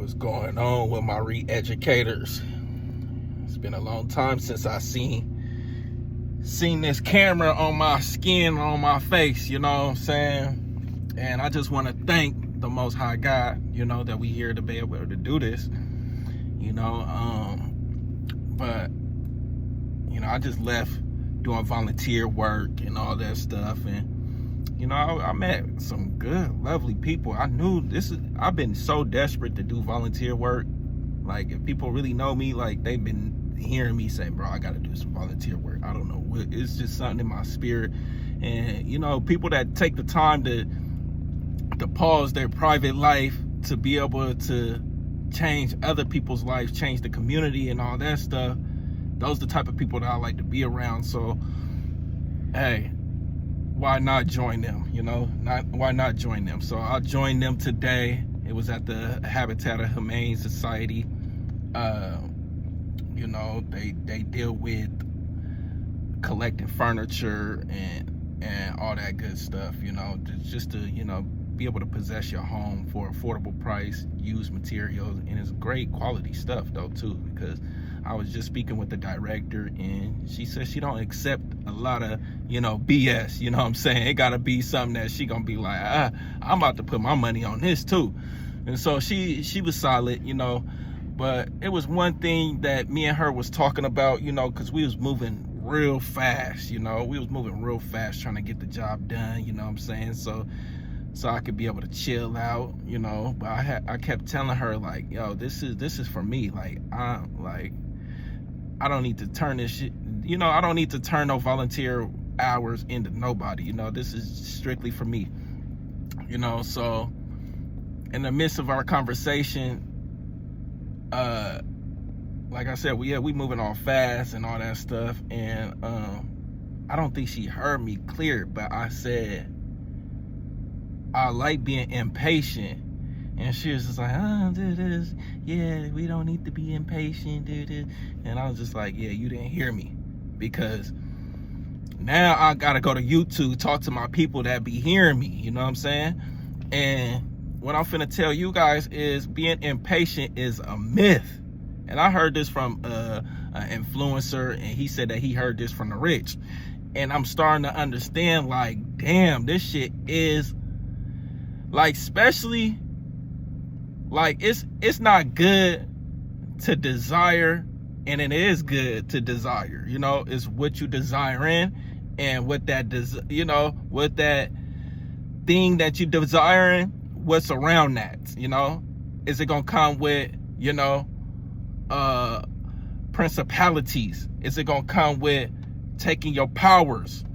What's going on with my re-educators? It's been a long time since I seen this camera on my skin, on my face, you know what I'm saying? And I just want to thank the Most High God, that we here to be able to do this, but I just left doing volunteer work and all that stuff, and I met some good, lovely people. I've been so desperate to do volunteer work. Like, if people really know me, like, they've been hearing me say, bro, I gotta do some volunteer work. I don't know what, it's just something in my spirit. And people that take the time to pause their private life to be able to change other people's lives, change the community and all that stuff, those are the type of people that I like to be around. So hey, why not join them? Why not join them? So I joined them today. It was at the Habitat of Humane Society. They deal with collecting furniture and all that good stuff, just to be able to possess your home for affordable price, used materials, and it's great quality stuff though too, because I was just speaking with the director and she said she don't accept a lot of BS, you know what I'm saying? It gotta be something that she gonna be like, I'm about to put my money on this too. And so she was solid, but it was one thing that me and her was talking about, because we was moving real fast, we was moving real fast trying to get the job done, you know what I'm saying? So I could be able to chill out, but I kept telling her, like, yo, this is for me. Like, I don't need to turn this shit, I don't need to turn no volunteer hours into nobody, this is strictly for me, so in the midst of our conversation, like I said, we moving all fast and all that stuff, and I don't think she heard me clear, but I said, I like being impatient. And she was just like, do this. Yeah, we don't need to be impatient, do this. And I was just like, yeah, you didn't hear me. Because now I gotta go to YouTube, talk to my people that be hearing me, you know what I'm saying? And what I'm finna tell you guys is being impatient is a myth. And I heard this from an influencer, and he said that he heard this from the rich. And I'm starting to understand, like, damn, this shit is, like, especially, like, it's not good to desire, and it is good to desire, it's what you desiring, and what that what that thing that you desiring, what's around that, is it gonna come with principalities? Is it gonna come with taking your powers?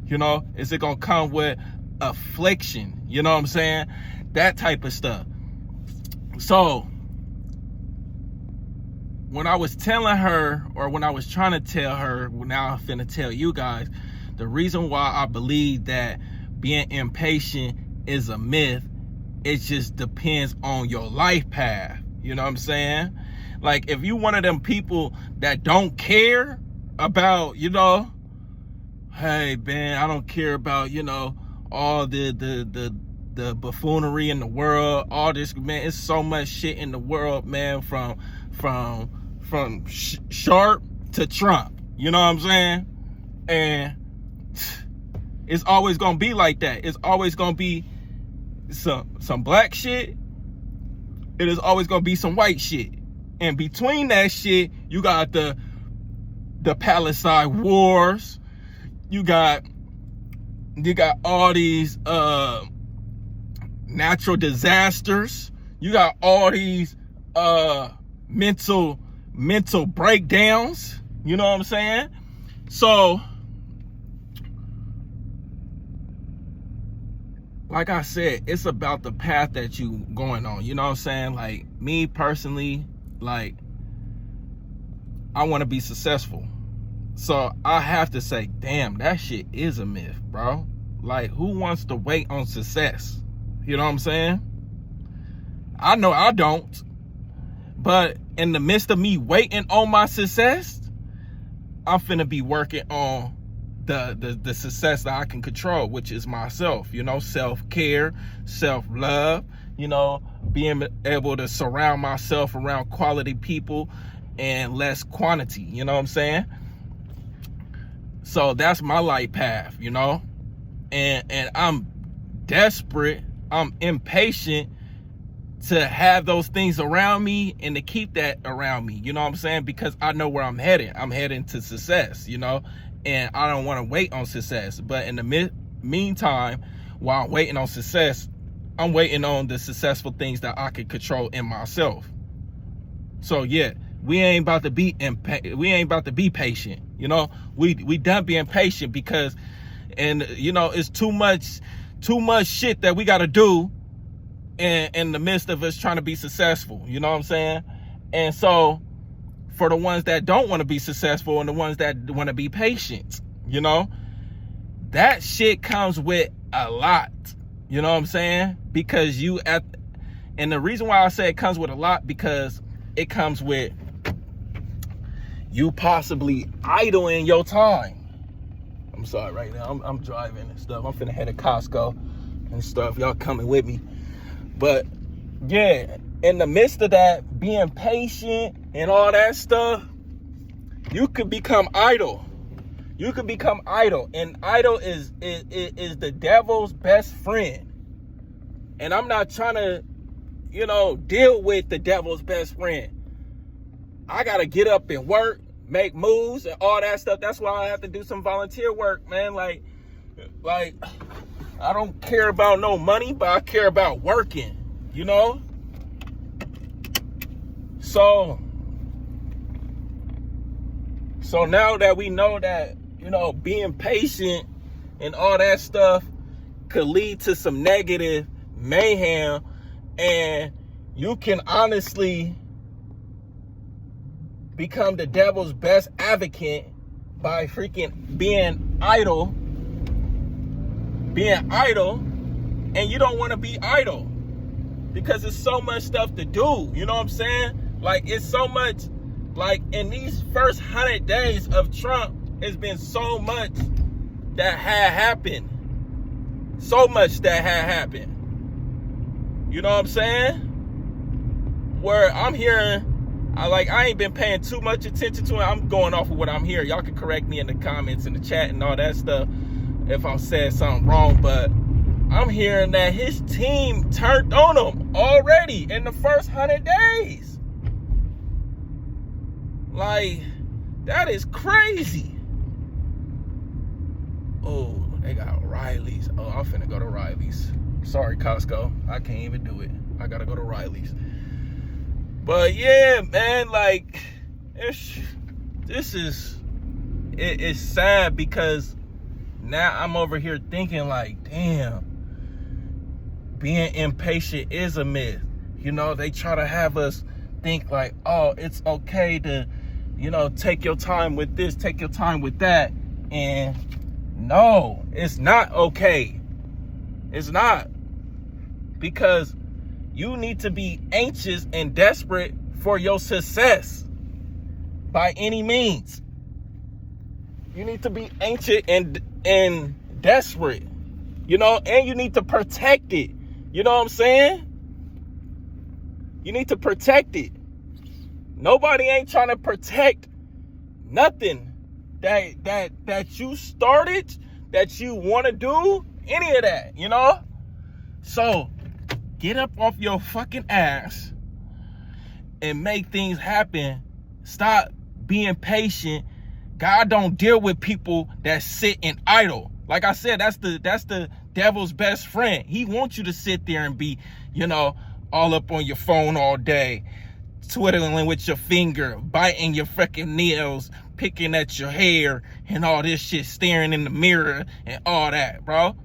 Is it gonna come with affliction? You know what I'm saying? That type of stuff. So when I was telling her, or when I was trying to tell her, now I'm finna tell you guys, the reason why I believe that being impatient is a myth, it just depends on your life path. You know what I'm saying? Like, if you one of them people that don't care about, hey man, I don't care about, all the buffoonery in the world, all this, man, it's so much shit in the world, man, from Sharp to Trump, you know what I'm saying? And it's always gonna be like that. It's always gonna be some black shit. It is always gonna be some white shit. And between that shit, you got the Palestine wars. You got all these natural disasters. You got all these mental breakdowns. You know what I'm saying? So, like I said, it's about the path that you going on. You know what I'm saying? Like, me personally, like, I want to be successful. So I have to say, damn, that shit is a myth, bro. Like, who wants to wait on success? You know what I'm saying? I know I don't. But in the midst of me waiting on my success, I'm finna be working on the success that I can control, which is myself, self-care, self-love, being able to surround myself around quality people and less quantity, you know what I'm saying? So that's my life path, and I'm desperate, I'm impatient to have those things around me and to keep that around me, you know what I'm saying? Because I know where I'm headed. I'm heading to success, and I don't want to wait on success. But in the meantime, while I'm waiting on success, I'm waiting on the successful things that I can control in myself. So yeah, we ain't about to be patient, we done being patient because, and it's too much shit that we got to do in the midst of us trying to be successful, you know what I'm saying? And so for the ones that don't want to be successful and the ones that want to be patient, that shit comes with a lot, you know what I'm saying? Because and the reason why I say it comes with a lot, because it comes with you possibly idling your time. I'm sorry right now, I'm driving and stuff. I'm finna head to Costco and stuff. Y'all coming with me. But yeah, in the midst of that, being patient and all that stuff, you could become idle. You could become idle. And idle is the devil's best friend. And I'm not trying to, deal with the devil's best friend. I gotta get up and work, make moves and all that stuff. That's why I have to do some volunteer work, man. Like I don't care about no money, but I care about working, So now that we know that, being patient and all that stuff could lead to some negative mayhem, and you can honestly become the devil's best advocate by freaking being idle, and you don't want to be idle because there's so much stuff to do, you know what I'm saying? Like, it's so much, like, in these first 100 days of Trump, it's been so much that had happened. So much that had happened. You know what I'm saying? Where I'm hearing, I ain't been paying too much attention to it. I'm going off of what I'm hearing. Y'all can correct me in the comments, in the chat, and all that stuff if I'm saying something wrong. But I'm hearing that his team turned on him already in the first 100 days. Like, that is crazy. Oh, they got Riley's. Oh, I'm finna go to Riley's. Sorry, Costco. I can't even do it. I gotta go to Riley's. But yeah, man, like, it's sad because now I'm over here thinking like, damn, being impatient is a myth. They try to have us think like, oh, it's okay to, take your time with this, take your time with that. And no, it's not okay. It's not. Because you need to be anxious and desperate for your success by any means. You need to be anxious and desperate, and you need to protect it. You know what I'm saying? You need to protect it. Nobody ain't trying to protect nothing that you started, that you want to do, any of that, So get up off your fucking ass and make things happen. Stop being patient. God don't deal with people that sit and idle. Like I said, that's the devil's best friend. He wants you to sit there and be, all up on your phone all day, twiddling with your finger, biting your freaking nails, picking at your hair, and all this shit, staring in the mirror and all that, bro.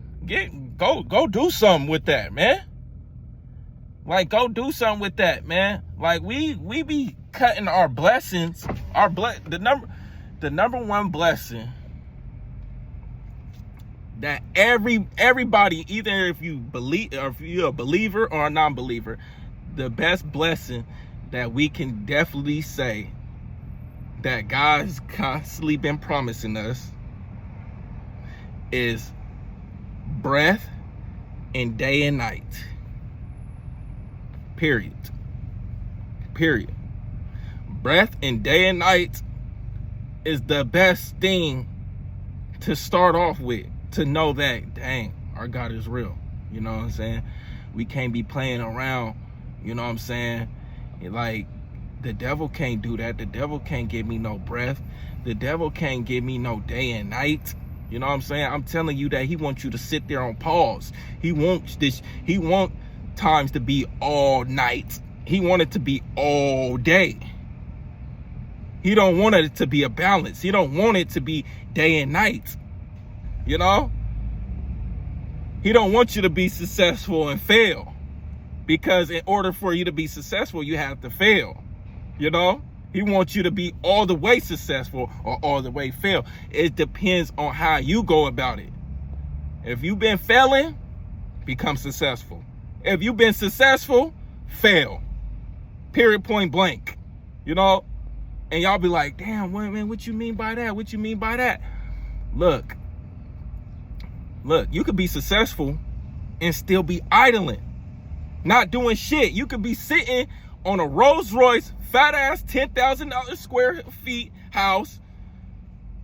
Go do something with that, man. Like, go do something with that, man. Like, we be cutting our blessings, the number one blessing that everybody, either if you believe, or if you're a believer or a non-believer, the best blessing that we can definitely say that God's constantly been promising us is breath and day and night. Period. Period. Breath and day and night is the best thing to start off with, to know that, dang, our God is real. You know what I'm saying? We can't be playing around. You know what I'm saying? Like, the devil can't do that. The devil can't give me no breath. The devil can't give me no day and night. You know what I'm saying? I'm telling you that he wants you to sit there on pause. He wants times to be all night. He want it to be all day. He don't want it to be a balance. He don't want it to be day and night. You know? He don't want you to be successful and fail. Because in order for you to be successful, you have to fail. You know? He wants you to be all the way successful or all the way fail. It depends on how you go about it. If you've been failing, become successful. If you've been successful, fail. Period, point blank. You know? And y'all be like, damn, man, what you mean by that? What you mean by that? Look, you could be successful and still be idling, not doing shit. You could be sitting on a Rolls Royce, fat ass, $10,000 square feet house.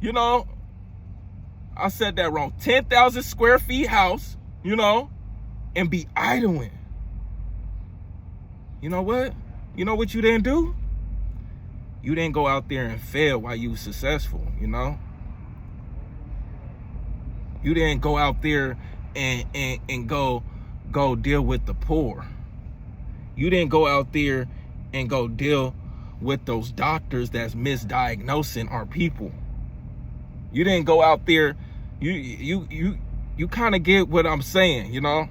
You know, I said that wrong. 10,000 square feet house, you know, and be idling. You know what? You know what you didn't do? You didn't go out there and fail while you were successful, you know? You didn't go out there and go deal with the poor. You didn't go out there and go deal with those doctors that's misdiagnosing our people. You didn't go out there. You kind of get what I'm saying, you know?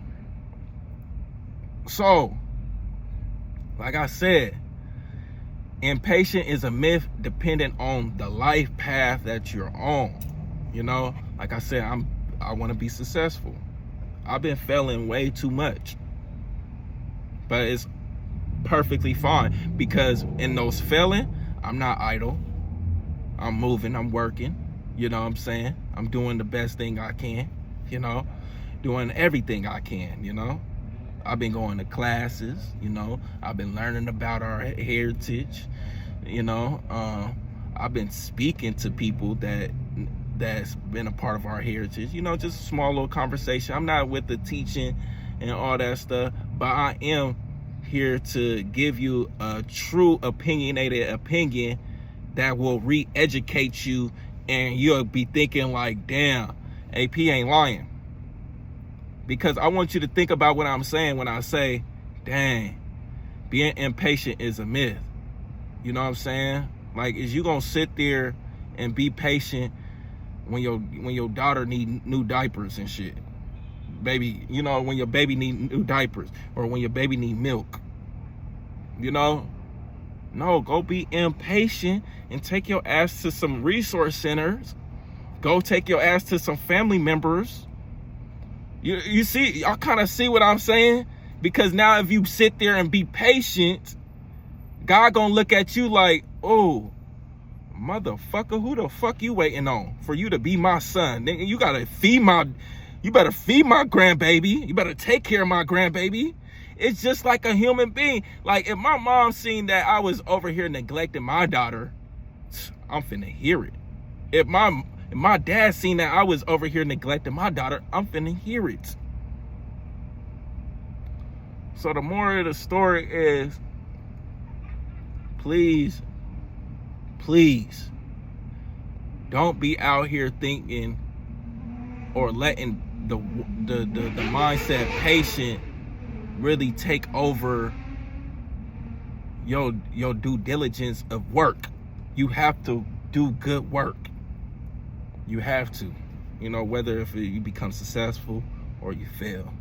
So, like I said, impatient is a myth dependent on the life path that you're on. You know, like I said, I want to be successful. I've been failing way too much, but it's perfectly fine, because in those failing, I'm not idle. I'm moving, I'm working. You know what I'm saying? I'm doing the best thing I can, you know, doing everything I can, you know. I've been going to classes, you know. I've been learning about our heritage, you know. I've been speaking to people that's been a part of our heritage, you know, just a small little conversation. I'm not with the teaching and all that stuff, but I am here to give you a true opinionated opinion that will re-educate you, and you'll be thinking like, damn, AP ain't lying. Because I want you to think about what I'm saying when I say, dang, being impatient is a myth. You know what I'm saying? Like, is you gonna sit there and be patient when your daughter need new diapers and shit? Baby, you know, when your baby need new diapers, or when your baby need milk. You know? No, go be impatient and take your ass to some resource centers. Go take your ass to some family members. You see, y'all kind of see what I'm saying? Because now if you sit there and be patient, God gonna look at you like, oh, motherfucker, who the fuck you waiting on for you to be my son? Nigga, you better feed my grandbaby. You better take care of my grandbaby. It's just like a human being. Like, if my mom seen that I was over here neglecting my daughter, I'm finna hear it. If my dad seen that I was over here neglecting my daughter, I'm finna hear it. So the moral of the story is, please, don't be out here thinking or letting the mindset patient really take over your due diligence of work. You have to do good work. You have to, you know, whether if you become successful or you fail,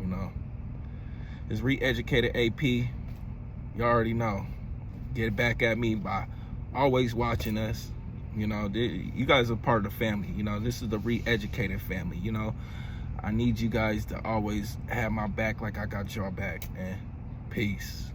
you know. It's re-educated AP. You already know. Get it back at me by always watching us. You know, you guys are part of the family. You know, this is the re-educated family. You know, I need you guys to always have my back like I got your back. And peace.